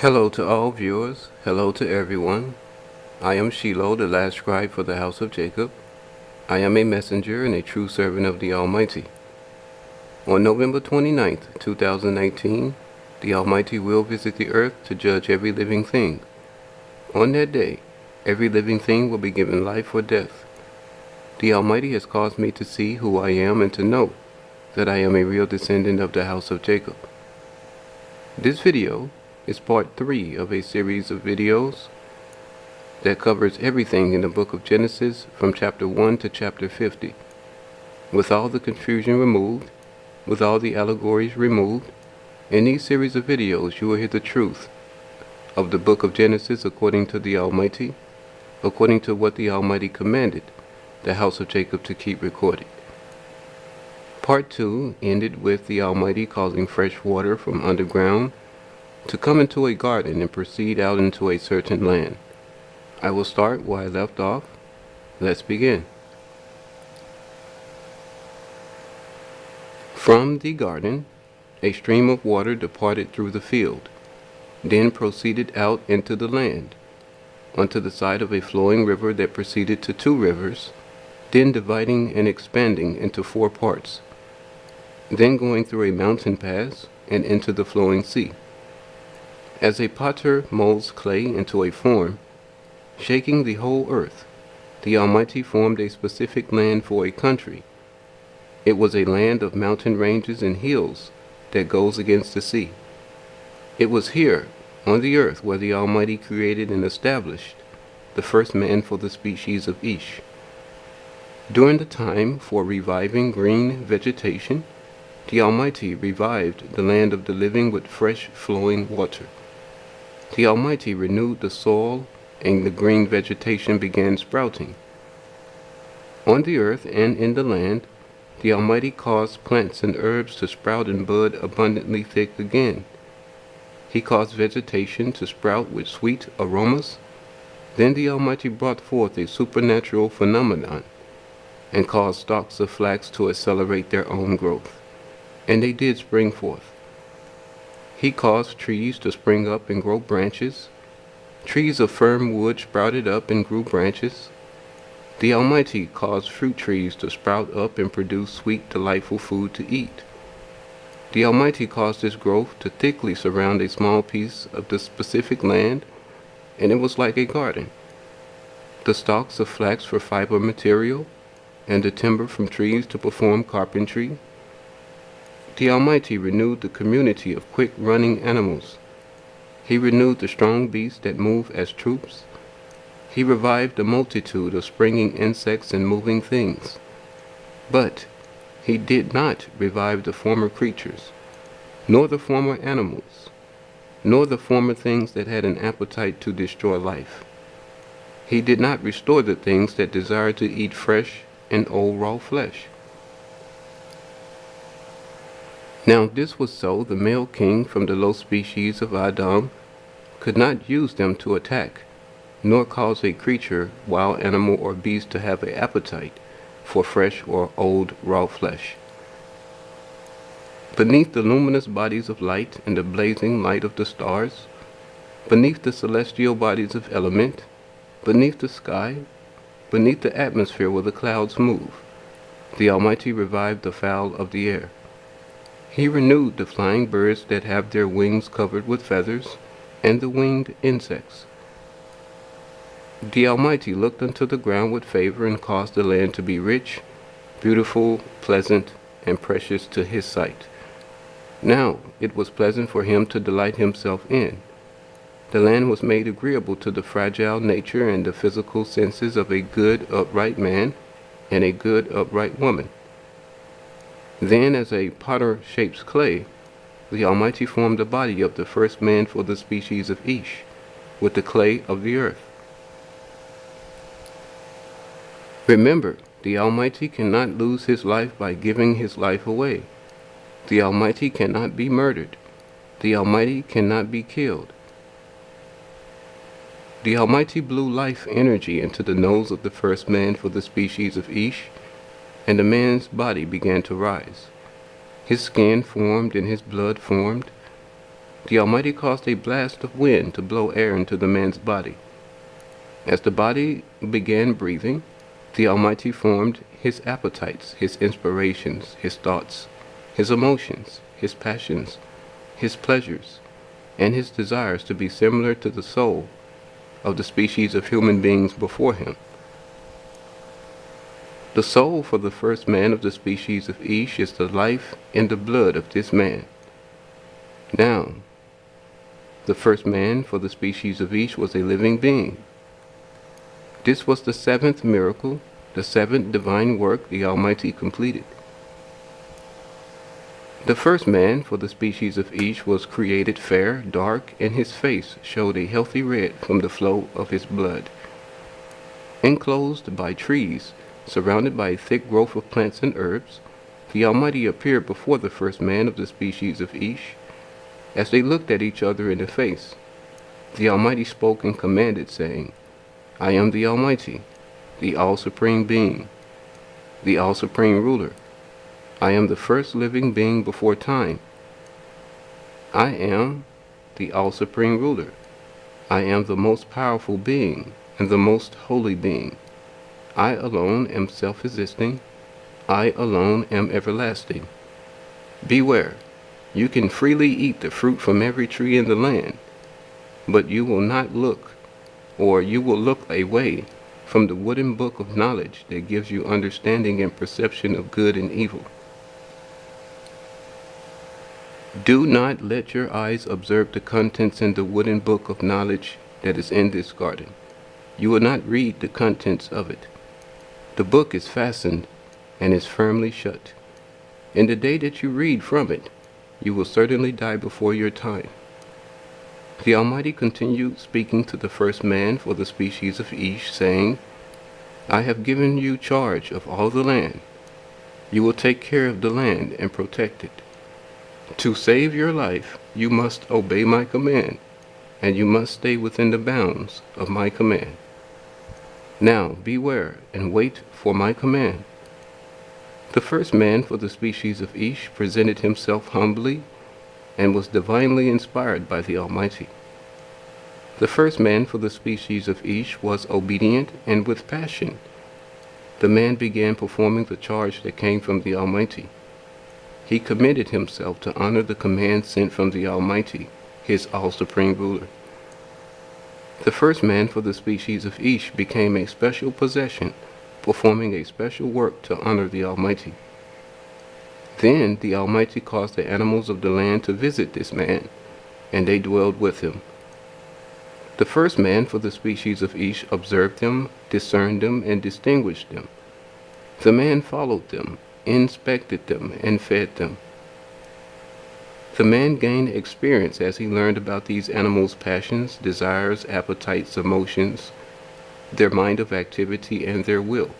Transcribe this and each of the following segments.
Hello to all viewers. Hello to everyone. I am Shiloh, the last scribe for the house of Jacob. I am a messenger and a true servant of the Almighty. On November 29th, 2019, the Almighty will visit the earth to judge every living thing. On that day, every living thing will be given life or death. The Almighty has caused me to see who I am and to know that I am a real descendant of the house of Jacob. This video is part 3 of a series of videos that covers everything in the book of Genesis from chapter 1 to chapter 50. With all the confusion removed, with all the allegories removed, in these series of videos you will hear the truth of the book of Genesis according to the Almighty, according to what the Almighty commanded the house of Jacob to keep recorded. Part 2 ended with the Almighty causing fresh water from underground to come into a garden and proceed out into a certain land. I will start where I left off. Let's begin. From the garden, a stream of water departed through the field, then proceeded out into the land, unto the side of a flowing river that proceeded to 2 rivers, then dividing and expanding into 4 parts, then going through a mountain pass and into the flowing sea. As a potter molds clay into a form, shaking the whole earth, the Almighty formed a specific land for a country. It was a land of mountain ranges and hills that goes against the sea. It was here, on the earth, where the Almighty created and established the first man for the species of Ish. During the time for reviving green vegetation, the Almighty revived the land of the living with fresh flowing water. The Almighty renewed the soil, and the green vegetation began sprouting. On the earth and in the land, the Almighty caused plants and herbs to sprout and bud abundantly thick again. He caused vegetation to sprout with sweet aromas. Then the Almighty brought forth a supernatural phenomenon, and caused stalks of flax to accelerate their own growth. And they did spring forth. He caused trees to spring up and grow branches. Trees of firm wood sprouted up and grew branches. The Almighty caused fruit trees to sprout up and produce sweet, delightful food to eat. The Almighty caused this growth to thickly surround a small piece of the specific land, and it was like a garden. The stalks of flax for fiber material, and the timber from trees to perform carpentry. The Almighty renewed the community of quick-running animals. He renewed the strong beasts that move as troops. He revived the multitude of springing insects and moving things. But he did not revive the former creatures, nor the former animals, nor the former things that had an appetite to destroy life. He did not restore the things that desired to eat fresh and old raw flesh. Now this was so the male king from the low species of Adam could not use them to attack, nor cause a creature, wild animal or beast to have an appetite for fresh or old raw flesh. Beneath the luminous bodies of light and the blazing light of the stars, beneath the celestial bodies of element, beneath the sky, beneath the atmosphere where the clouds move, the Almighty revived the fowl of the air. He renewed the flying birds that have their wings covered with feathers, and the winged insects. The Almighty looked unto the ground with favor and caused the land to be rich, beautiful, pleasant, and precious to his sight. Now it was pleasant for him to delight himself in. The land was made agreeable to the fragile nature and the physical senses of a good, upright man and a good, upright woman. Then, as a potter shapes clay, the Almighty formed the body of the first man for the species of Ish, with the clay of the earth. Remember, the Almighty cannot lose his life by giving his life away. The Almighty cannot be murdered. The Almighty cannot be killed. The Almighty blew life energy into the nose of the first man for the species of Ish, and the man's body began to rise. His skin formed and his blood formed. The Almighty caused a blast of wind to blow air into the man's body. As the body began breathing, the Almighty formed his appetites, his inspirations, his thoughts, his emotions, his passions, his pleasures, and his desires to be similar to the soul of the species of human beings before him. The soul for the first man of the species of Ish is the life in the blood of this man. Now, the first man for the species of Ish was a living being. This was the seventh miracle, the seventh divine work the Almighty completed. The first man for the species of Ish was created fair, dark, and his face showed a healthy red from the flow of his blood. Enclosed by trees, surrounded by a thick growth of plants and herbs, the Almighty appeared before the first man of the species of Ish. As they looked at each other in the face, the Almighty spoke and commanded, saying, I am the Almighty, the All-Supreme Being, the All-Supreme Ruler. I am the first living being before time. I am the All-Supreme Ruler. I am the most powerful being and the most holy being. I alone am self-existing. I alone am everlasting. Beware, you can freely eat the fruit from every tree in the land, but you will not look, or you will look away from the wooden book of knowledge that gives you understanding and perception of good and evil. Do not let your eyes observe the contents in the wooden book of knowledge that is in this garden. You will not read the contents of it. The book is fastened and is firmly shut. In the day that you read from it, you will certainly die before your time. The Almighty continued speaking to the first man for the species of Ish, saying, I have given you charge of all the land. You will take care of the land and protect it. To save your life, you must obey my command, and you must stay within the bounds of my command. Now beware and wait for my command. The first man for the species of Ish presented himself humbly and was divinely inspired by the Almighty. The first man for the species of Ish was obedient and with passion. The man began performing the charge that came from the Almighty. He committed himself to honor the command sent from the Almighty, his all-supreme ruler. The first man for the species of Ish became a special possession, performing a special work to honor the Almighty. Then the Almighty caused the animals of the land to visit this man, and they dwelled with him. The first man for the species of Ish observed them, discerned them, and distinguished them. The man followed them, inspected them, and fed them. The man gained experience as he learned about these animals' passions, desires, appetites, emotions, their mind of activity, and their will.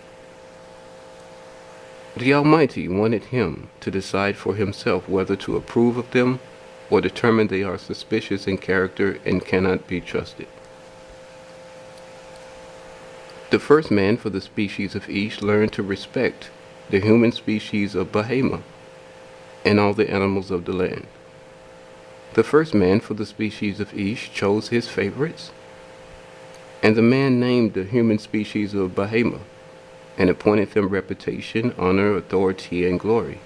The Almighty wanted him to decide for himself whether to approve of them or determine they are suspicious in character and cannot be trusted. The first man for the species of Ish learned to respect the human species of Bahama and all the animals of the land. The first man for the species of Ish chose his favorites, and the man named the human species of Bahama and appointed them reputation, honor, authority, and glory.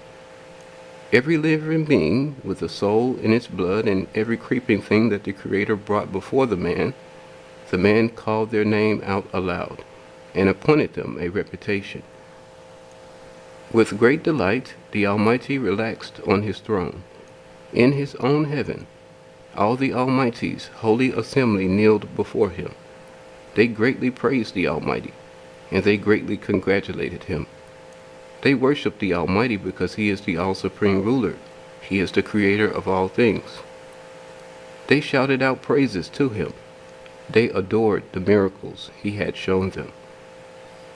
Every living being with a soul in its blood and every creeping thing that the Creator brought before the man called their name out aloud and appointed them a reputation. With great delight, the Almighty relaxed on his throne. In his own heaven, all the Almighty's holy assembly kneeled before him. They greatly praised the Almighty, and they greatly congratulated him. They worshiped the Almighty because he is the all-supreme ruler. He is the creator of all things. They shouted out praises to him. They adored the miracles he had shown them.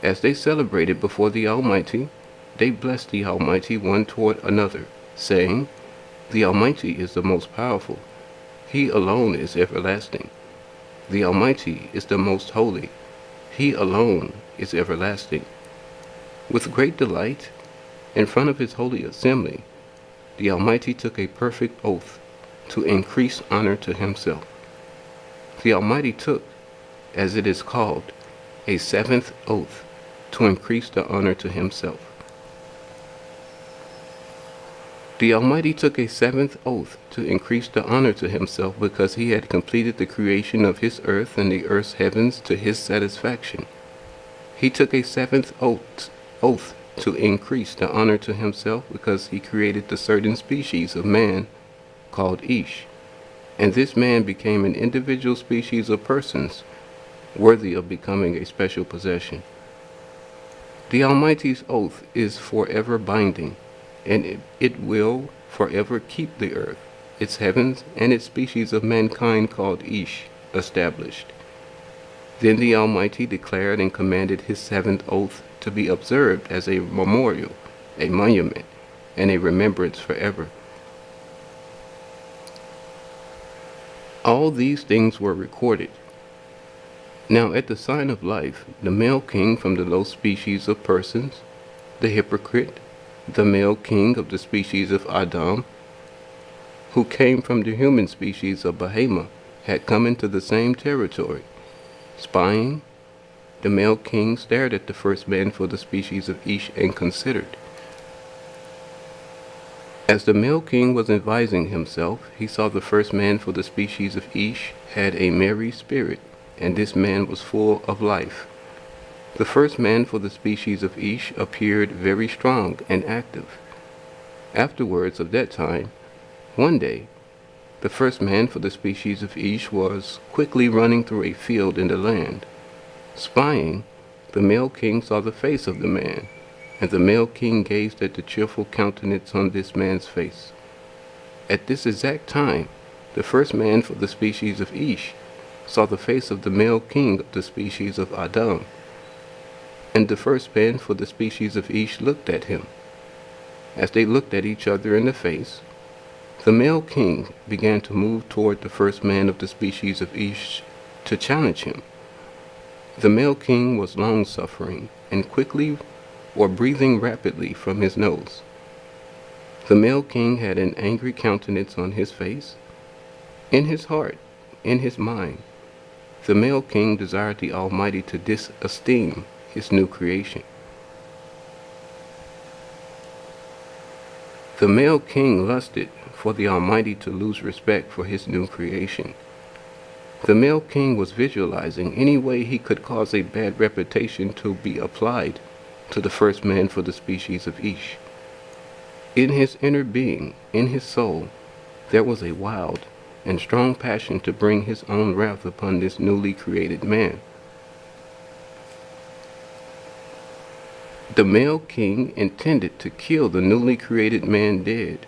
As they celebrated before the Almighty, they blessed the Almighty one toward another, saying, The Almighty is the most powerful. He alone is everlasting. The Almighty is the most holy. He alone is everlasting. With great delight, in front of his holy assembly, the Almighty took a perfect oath to increase honor to himself. The Almighty took, as it is called, a seventh oath to increase the honor to himself. The Almighty took a seventh oath to increase the honor to himself because he had completed the creation of his earth and the earth's heavens to his satisfaction. He took a seventh oath to increase the honor to himself because he created the certain species of man called Ish, and this man became an individual species of persons worthy of becoming a special possession. The Almighty's oath is forever binding, and it will forever keep the earth, its heavens, and its species of mankind called Ish established. Then the Almighty declared and commanded his seventh oath to be observed as a memorial, a monument, and a remembrance forever. All these things were recorded. Now at the sign of life, the male king from the low species of persons, the hypocrite, the male king of the species of Adam, who came from the human species of Behemoth, had come into the same territory. Spying, the male king stared at the first man for the species of Ish and considered. As the male king was advising himself, he saw the first man for the species of Ish had a merry spirit, and this man was full of life. The first man for the species of Ish appeared very strong and active. Afterwards of that time, one day, the first man for the species of Ish was quickly running through a field in the land. Spying, the male king saw the face of the man, and the male king gazed at the cheerful countenance on this man's face. At this exact time, the first man for the species of Ish saw the face of the male king of the species of Adam, and the first man for the species of Ish looked at him. As they looked at each other in the face, the male king began to move toward the first man of the species of Ish to challenge him. The male king was long-suffering and quickly or breathing rapidly from his nose. The male king had an angry countenance on his face. In his heart, in his mind, the male king desired the Almighty to disesteem his new creation. The male king lusted for the Almighty to lose respect for his new creation. The male king was visualizing any way he could cause a bad reputation to be applied to the first man for the species of Ish. In his inner being, in his soul, there was a wild and strong passion to bring his own wrath upon this newly created man. The male king intended to kill the newly created man dead.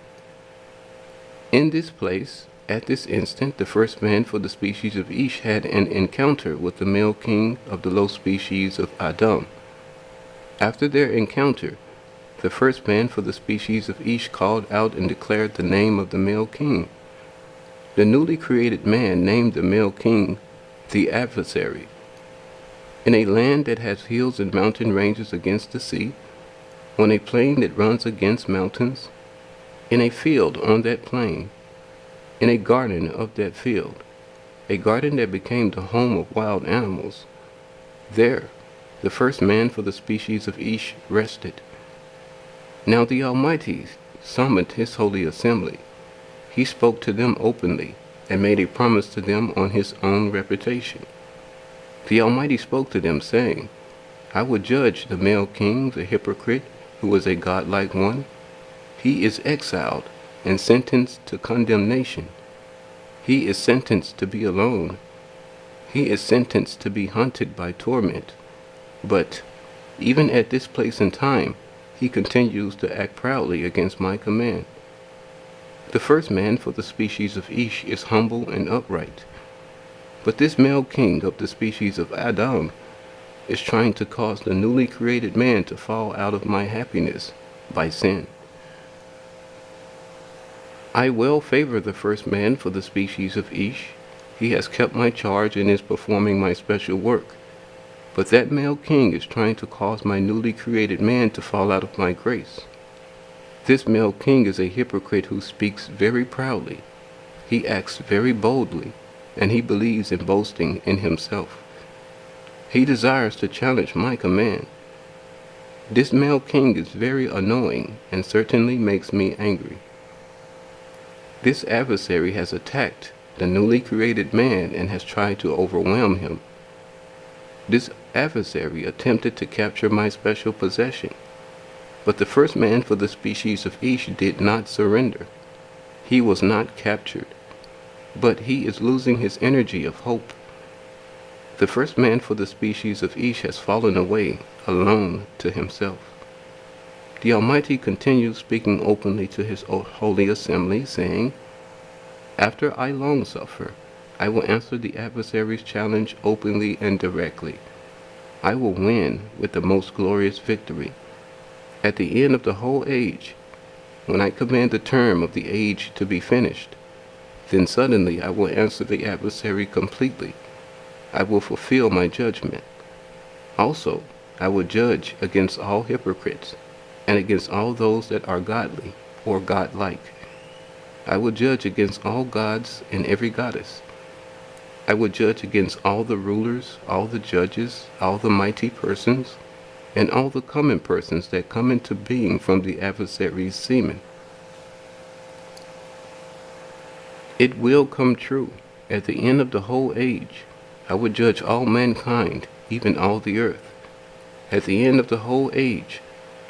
In this place, at this instant, the first man for the species of Ish had an encounter with the male king of the low species of Adam. After their encounter, the first man for the species of Ish called out and declared the name of the male king. The newly created man named the male king the adversary. In a land that has hills and mountain ranges against the sea, on a plain that runs against mountains, in a field on that plain, in a garden of that field, a garden that became the home of wild animals, there the first man for the species of Ish rested. Now the Almighty summoned his holy assembly. He spoke to them openly and made a promise to them on his own reputation. The Almighty spoke to them, saying, I will judge the male king, the hypocrite, who is a godlike one. He is exiled and sentenced to condemnation. He is sentenced to be alone. He is sentenced to be hunted by torment. But even at this place and time, he continues to act proudly against my command. The first man for the species of Ish is humble and upright. But this male king of the species of Adam is trying to cause the newly created man to fall out of my happiness by sin. I well favor the first man for the species of Ish. He has kept my charge and is performing my special work. But that male king is trying to cause my newly created man to fall out of my grace. This male king is a hypocrite who speaks very proudly. He acts very boldly, and he believes in boasting in himself. He desires to challenge my command. This male king is very annoying and certainly makes me angry. This adversary has attacked the newly created man and has tried to overwhelm him. This adversary attempted to capture my special possession, but the first man for the species of Ish did not surrender. He was not captured, but he is losing his energy of hope. The first man for the species of Ish has fallen away, alone to himself. The Almighty continues speaking openly to his holy assembly, saying, "After I long suffer, I will answer the adversary's challenge openly and directly. I will win with the most glorious victory. At the end of the whole age, when I command the term of the age to be finished, then suddenly I will answer the adversary completely. I will fulfill my judgment. Also, I will judge against all hypocrites and against all those that are godly or godlike. I will judge against all gods and every goddess. I will judge against all the rulers, all the judges, all the mighty persons, and all the common persons that come into being from the adversary's semen. It will come true. At the end of the whole age, I will judge all mankind, even all the earth. At the end of the whole age,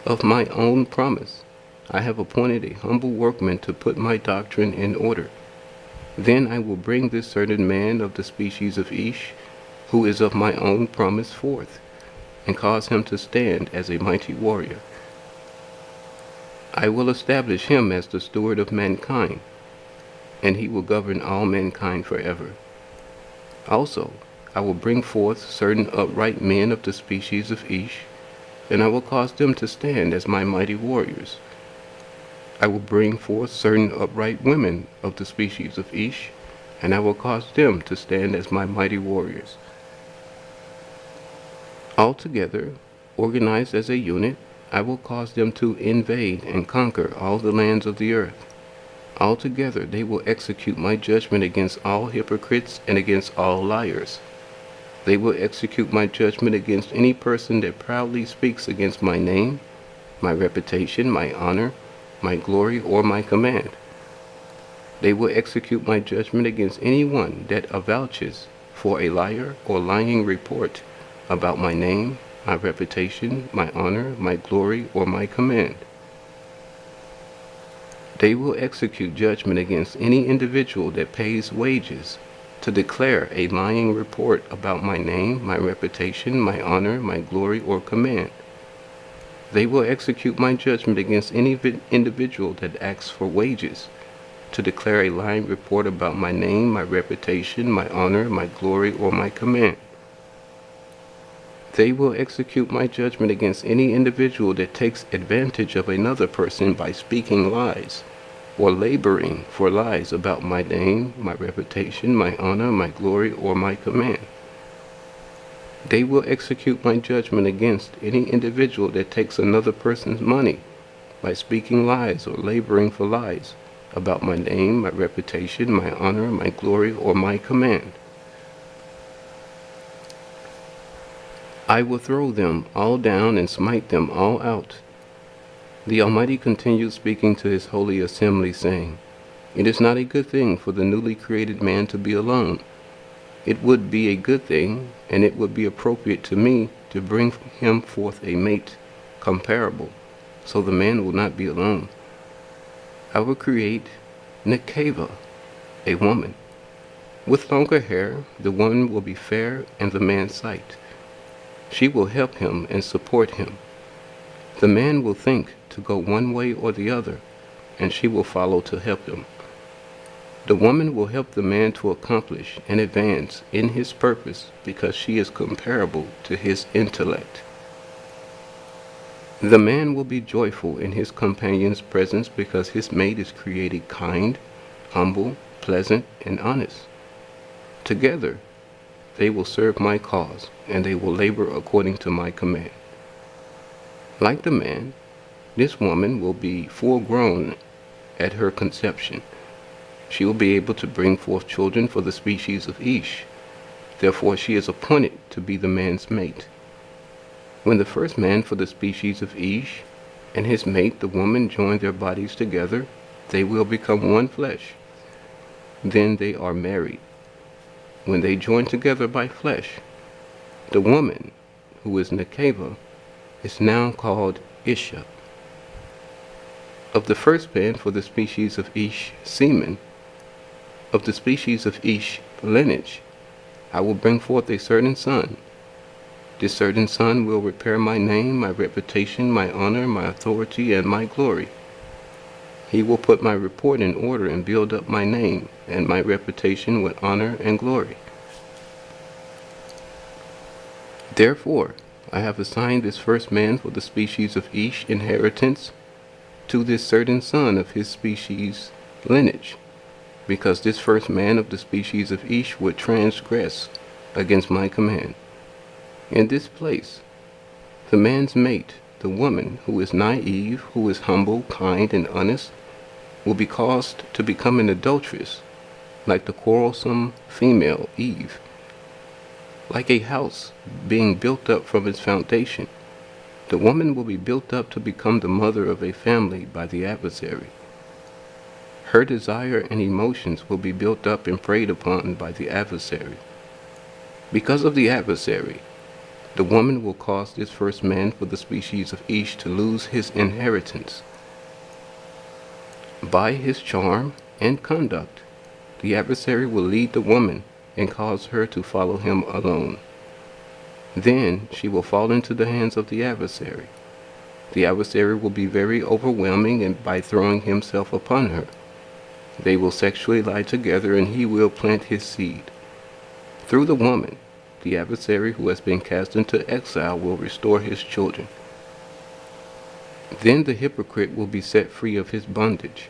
of my own promise, I have appointed a humble workman to put my doctrine in order. Then I will bring this certain man of the species of Ish, who is of my own promise, forth, and cause him to stand as a mighty warrior. I will establish him as the steward of mankind, and he will govern all mankind forever. Also, I will bring forth certain upright men of the species of Ish, and I will cause them to stand as my mighty warriors. I will bring forth certain upright women of the species of Ish, and I will cause them to stand as my mighty warriors. Altogether, organized as a unit, I will cause them to invade and conquer all the lands of the earth. Altogether, they will execute my judgment against all hypocrites and against all liars. They will execute my judgment against any person that proudly speaks against my name, my reputation, my honor, my glory, or my command. They will execute my judgment against anyone that avouches for a liar or lying report about my name, my reputation, my honor, my glory, or my command. They will execute judgment against any individual that pays wages to declare a lying report about my name, my reputation, my honor, my glory, or command. They will execute my judgment against any individual that asks for wages to declare a lying report about my name, my reputation, my honor, my glory, or my command. They will execute my judgment against any individual that takes advantage of another person by speaking lies or laboring for lies about my name, my reputation, my honor, my glory, or my command. They will execute my judgment against any individual that takes another person's money by speaking lies or laboring for lies about my name, my reputation, my honor, my glory, or my command. I will throw them all down and smite them all out. The Almighty continued speaking to his holy assembly, saying, "It is not a good thing for the newly created man to be alone. It would be a good thing, and it would be appropriate to me to bring him forth a mate comparable, so the man will not be alone. I will create Nekeva, a woman. With longer hair, the woman will be fair in the man's sight. She will help him and support him. The man will think to go one way or the other, and she will follow to help him. The woman will help the man to accomplish and advance in his purpose because she is comparable to his intellect. The man will be joyful in his companion's presence because his mate is created kind, humble, pleasant, and honest. Together, they will serve my cause, and they will labor according to my command. Like the man, this woman will be full grown at her conception. she will be able to bring forth children for the species of Ish. Therefore she is appointed to be the man's mate. When the first man for the species of Ish and his mate, the woman, join their bodies together, they will become one flesh. Then they are married. When they join together by flesh, the woman, who is Nekeva, is now called Isha. Of the first man for the species of Ish semen, of the species of Ish lineage, I will bring forth a certain son. This certain son will repair my name, my reputation, my honor, my authority, and my glory. He will put my report in order and build up my name and my reputation with honor and glory. Therefore, I have assigned this first man for the species of Ish inheritance to this certain son of his species lineage, because this first man of the species of Ish would transgress against my command. In this place, the man's mate, the woman who is naive, who is humble, kind, and honest, will be caused to become an adulteress, like the quarrelsome female Eve. Like a house being built up from its foundation, the woman will be built up to become the mother of a family by the adversary. Her desire and emotions will be built up and preyed upon by the adversary. Because of the adversary, the woman will cause this first man for the species of Ish to lose his inheritance. By his charm and conduct, the adversary will lead the woman and cause her to follow him alone. Then she will fall into the hands of the adversary. The adversary will be very overwhelming and by throwing himself upon her. They will sexually lie together and he will plant his seed. Through the woman, the adversary who has been cast into exile will restore his children. Then the hypocrite will be set free of his bondage.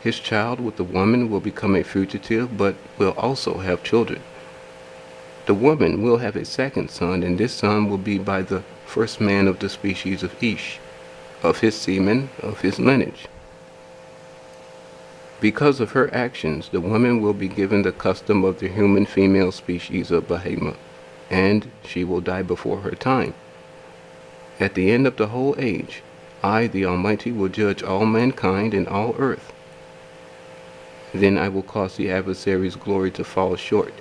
His child with the woman will become a fugitive, but will also have children. The woman will have a second son, and this son will be by the first man of the species of Ish, of his semen, of his lineage. Because of her actions, the woman will be given the custom of the human female species of Bahema, and she will die before her time. At the end of the whole age, I, the Almighty, will judge all mankind and all earth. Then I will cause the adversary's glory to fall short,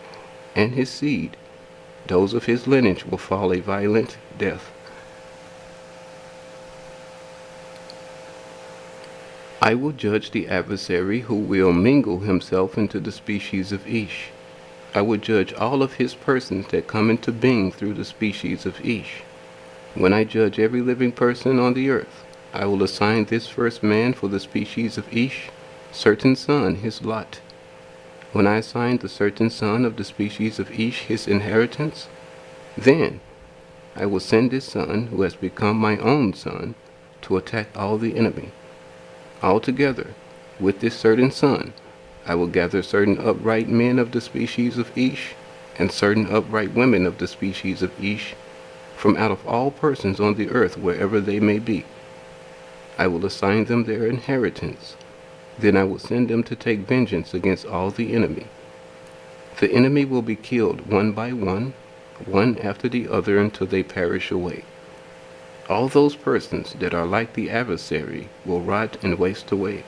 and his seed, those of his lineage, will fall a violent death. I will judge the adversary who will mingle himself into the species of Ish. I will judge all of his persons that come into being through the species of Ish. When I judge every living person on the earth, I will assign this first man for the species of Ish, certain son, his lot. When I assign the certain son of the species of Ish his inheritance, then I will send this son, who has become my own son, to attack all the enemy. Altogether, with this certain son, I will gather certain upright men of the species of Ish, and certain upright women of the species of Ish, from out of all persons on the earth wherever they may be. I will assign them their inheritance. Then I will send them to take vengeance against all the enemy. The enemy will be killed one by one after the other, until they perish away. All those persons that are like the adversary will rot and waste away.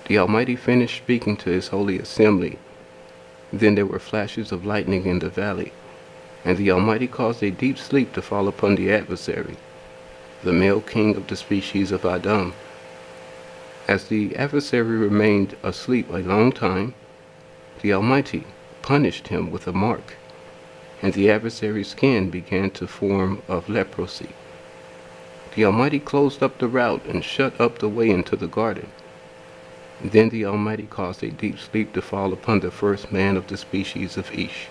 The Almighty finished speaking to his holy assembly. Then there were flashes of lightning in the valley, and the Almighty caused a deep sleep to fall upon the adversary, the male king of the species of Adam. As the adversary remained asleep a long time, the Almighty punished him with a mark, and the adversary's skin began to form of leprosy. The Almighty closed up the route and shut up the way into the garden. Then the Almighty caused a deep sleep to fall upon the first man of the species of Ish.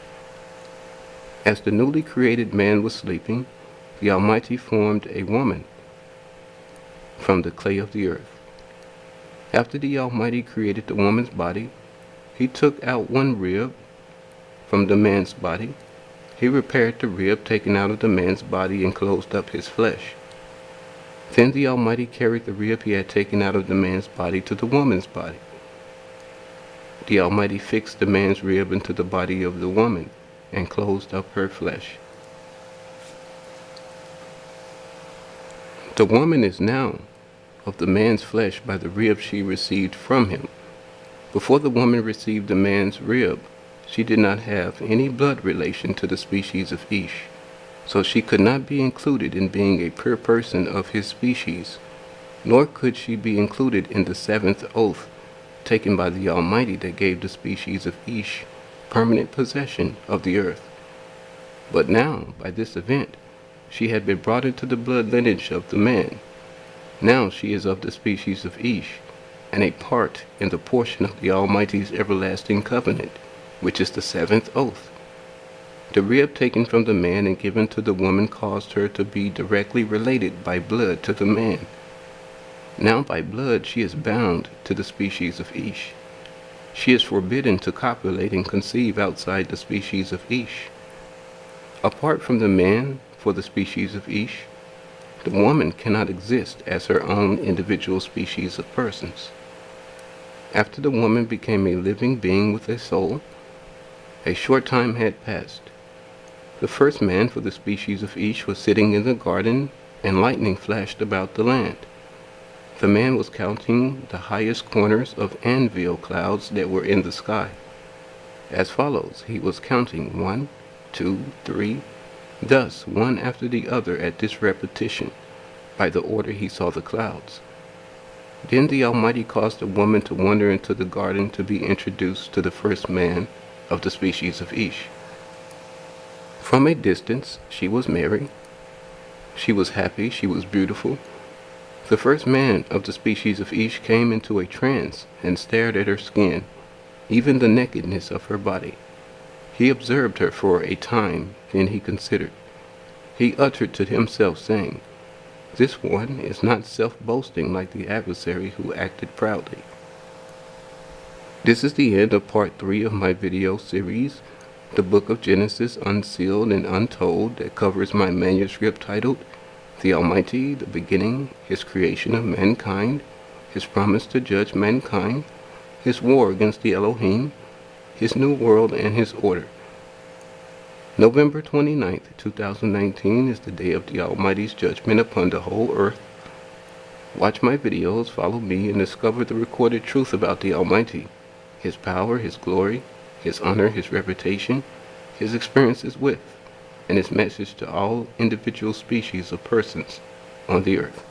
As the newly created man was sleeping, the Almighty formed a woman from the clay of the earth. After the Almighty created the woman's body, he took out one rib from the man's body. He repaired the rib taken out of the man's body and closed up his flesh. Then the Almighty carried the rib he had taken out of the man's body to the woman's body. the Almighty fixed the man's rib into the body of the woman and closed up her flesh. The woman is now of the man's flesh by the rib she received from him. Before the woman received the man's rib, she did not have any blood relation to the species of Ish, so she could not be included in being a pure person of his species, nor could she be included in the seventh oath taken by the Almighty that gave the species of Ish permanent possession of the earth. But now, by this event, she had been brought into the blood lineage of the man. Now she is of the species of Ish, and a part in the portion of the Almighty's everlasting covenant, which is the seventh oath. The rib taken from the man and given to the woman caused her to be directly related by blood to the man. Now by blood she is bound to the species of Ish. She is forbidden to copulate and conceive outside the species of Ish. Apart from the man for the species of Ish, the woman cannot exist as her own individual species of persons. After the woman became a living being with a soul, a short time had passed. The first man for the species of Ish was sitting in the garden, and lightning flashed about the land. The man was counting the highest corners of anvil clouds that were in the sky. As follows, he was counting 1, 2, 3, thus one after the other at this repetition, by the order he saw the clouds. Then the Almighty caused the woman to wander into the garden to be introduced to the first man of the species of Ish. From a distance she was merry, she was happy, she was beautiful. The first man of the species of Ish came into a trance and stared at her skin, even the nakedness of her body. He observed her for a time, then he considered. He uttered to himself, saying, "This one is not self-boasting like the adversary who acted proudly." This is the end of part 3 of my video series, the book of Genesis, Unsealed and Untold, that covers my manuscript titled The Almighty, the Beginning, His Creation of Mankind, His Promise to Judge Mankind, His War against the Elohim, His New World, and His Order. November 29th, 2019 is the day of the Almighty's judgment upon the whole earth. Watch my videos, follow me, and discover the recorded truth about the Almighty, His power, His glory, His honor, His reputation, His experiences with, and His message to all individual species of persons on the earth.